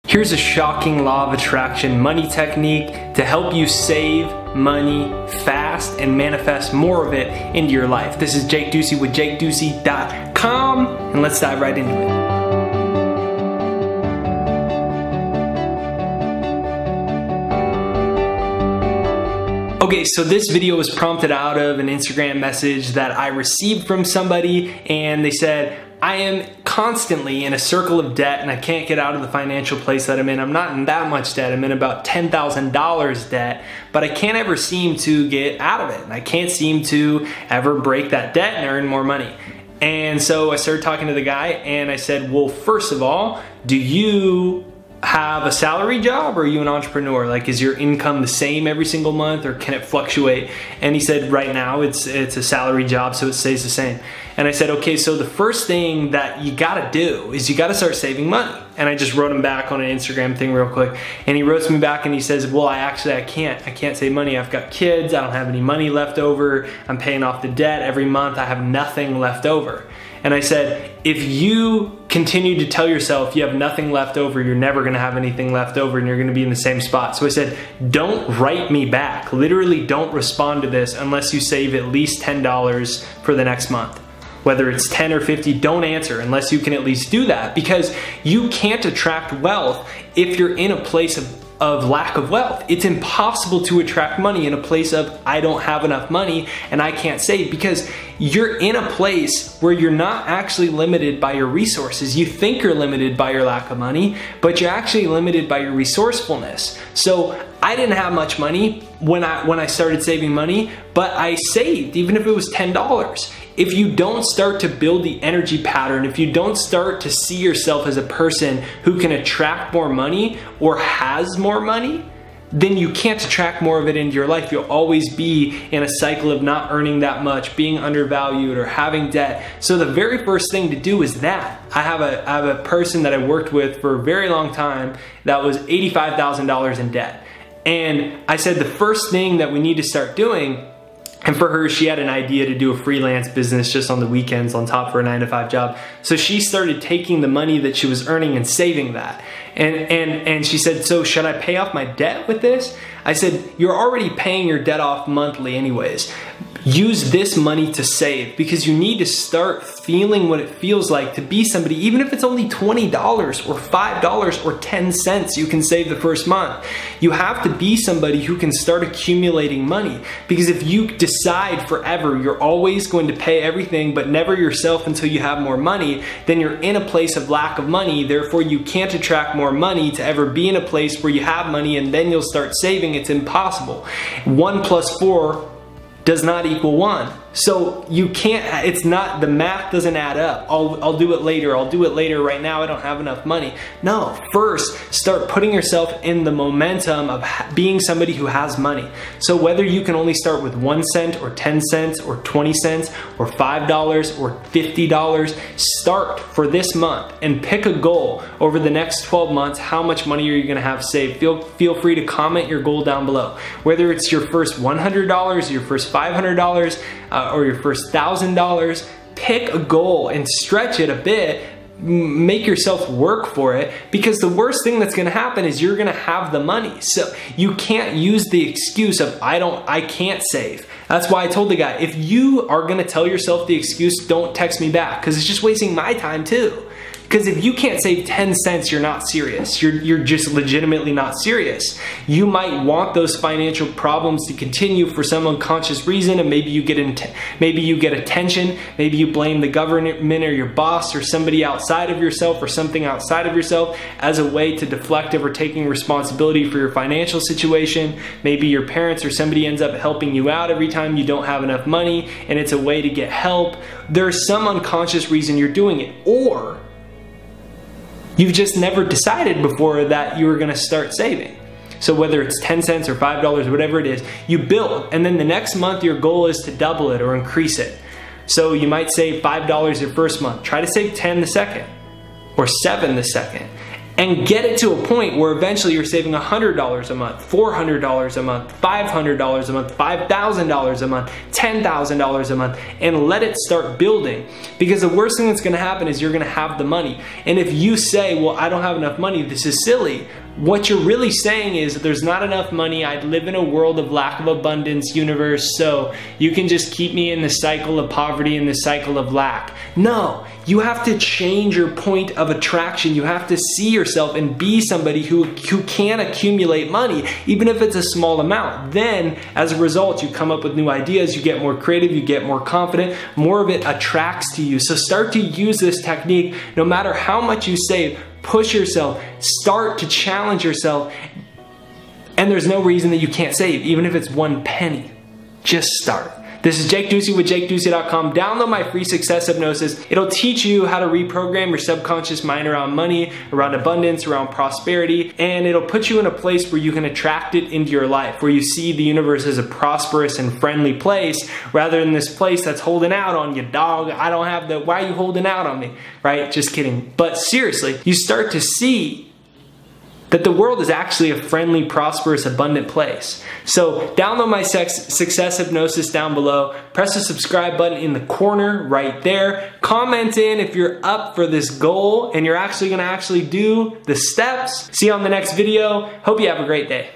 Here's a shocking law of attraction money technique to help you save money fast and manifest more of it into your life. This is Jake Ducey with JakeDucey.com, and let's dive right into it. Okay, so this video was prompted out of an Instagram message that I received from somebody, and they said, I am constantly in a circle of debt and I can't get out of the financial place that I'm in. I'm not in that much debt. I'm in about $10,000 debt, but I can't ever seem to get out of it. And I can't seem to ever break that debt and earn more money. And so I started talking to the guy and I said, well, first of all, do you have a salary job or are you an entrepreneur? Like, is your income the same every single month or can it fluctuate? And he said, right now it's a salary job, so it stays the same. And I said, okay, so the first thing that you gotta do is you gotta start saving money. And I just wrote him back on an Instagram thing real quick. And he wrote me back and he says, well, I can't save money. I've got kids, I don't have any money left over. I'm paying off the debt every month. I have nothing left over. And I said, if you continue to tell yourself you have nothing left over, you're never gonna have anything left over and you're gonna be in the same spot. So I said, don't write me back. Literally don't respond to this unless you save at least $10 for the next month. Whether it's 10 or 50, don't answer unless you can at least do that, because you can't attract wealth if you're in a place of lack of wealth. It's impossible to attract money in a place of I don't have enough money and I can't save, because you're in a place where you're not actually limited by your resources. You think you're limited by your lack of money, but you're actually limited by your resourcefulness. So I didn't have much money when I started saving money, but I saved, even if it was $10. If you don't start to build the energy pattern, if you don't start to see yourself as a person who can attract more money or has more money, then you can't attract more of it into your life. You'll always be in a cycle of not earning that much, being undervalued, or having debt. So the very first thing to do is that. I have a person that I worked with for a very long time that was $85,000 in debt. And I said the first thing that we need to start doing, and for her, she had an idea to do a freelance business just on the weekends on top of her 9-to-5 job. So she started taking the money that she was earning and saving that. And she said, so should I pay off my debt with this? I said, you're already paying your debt off monthly anyways. Use this money to save, because you need to start feeling what it feels like to be somebody, even if it's only $20 or $5 or 10 cents you can save the first month. You have to be somebody who can start accumulating money, because if you decide forever you're always going to pay everything but never yourself until you have more money, then you're in a place of lack of money. Therefore, you can't attract more money to ever be in a place where you have money and then you'll start saving. It's impossible. 1 + 4 does not equal 1. So you can't, it's not, the math doesn't add up. I'll do it later. I'll do it later. Right now I don't have enough money. No, first start putting yourself in the momentum of being somebody who has money. So whether you can only start with 1 cent or 10 cents or 20 cents or $5 or $50, start for this month and pick a goal over the next 12 months. How much money are you gonna have saved? Feel free to comment your goal down below. Whether it's your first $100, your first $500, or your first $1,000, pick a goal and stretch it a bit. Make yourself work for it, because the worst thing that's gonna happen is you're gonna have the money. So you can't use the excuse of I can't save. That's why I told the guy, if you are gonna tell yourself the excuse, don't text me back, because it's just wasting my time too. Because if you can't save 10 cents, you're not serious. You're just legitimately not serious. You might want those financial problems to continue for some unconscious reason, and maybe you get attention. Maybe you blame the government or your boss or somebody outside of yourself or something outside of yourself as a way to deflect over taking responsibility for your financial situation. Maybe your parents or somebody ends up helping you out every time you don't have enough money, and it's a way to get help. There's some unconscious reason you're doing it, or you've just never decided before that you were gonna start saving. So whether it's 10 cents or $5, whatever it is, you build, and then the next month your goal is to double it or increase it. So you might save $5 your first month. Try to save 10 the second, or 7 the second. and get it to a point where eventually you're saving $100 a month, $400 a month, $500 a month, $5,000 a month, $10,000 a month, and let it start building. Because the worst thing that's gonna happen is you're gonna have the money. And if you say, well, I don't have enough money, this is silly. What you're really saying is that there's not enough money, I live in a world of lack of abundance universe, so you can just keep me in the cycle of poverty and the cycle of lack. No, you have to change your point of attraction. You have to see yourself and be somebody who can accumulate money, even if it's a small amount. Then, as a result, you come up with new ideas, you get more creative, you get more confident, more of it attracts to you. So start to use this technique no matter how much you save. Push yourself, start to challenge yourself, and there's no reason that you can't save, even if it's 1 penny. Just start. This is Jake Ducey with JakeDucey.com. Download my free success hypnosis. It'll teach you how to reprogram your subconscious mind around money, around abundance, around prosperity, and it'll put you in a place where you can attract it into your life, where you see the universe as a prosperous and friendly place, rather than this place that's holding out on you, dog. I don't have the, why are you holding out on me, right? Just kidding. But seriously, you start to see that the world is actually a friendly, prosperous, abundant place. So download my success hypnosis down below. Press the subscribe button in the corner right there. Comment in if you're up for this goal and you're actually gonna do the steps. See you on the next video. Hope you have a great day.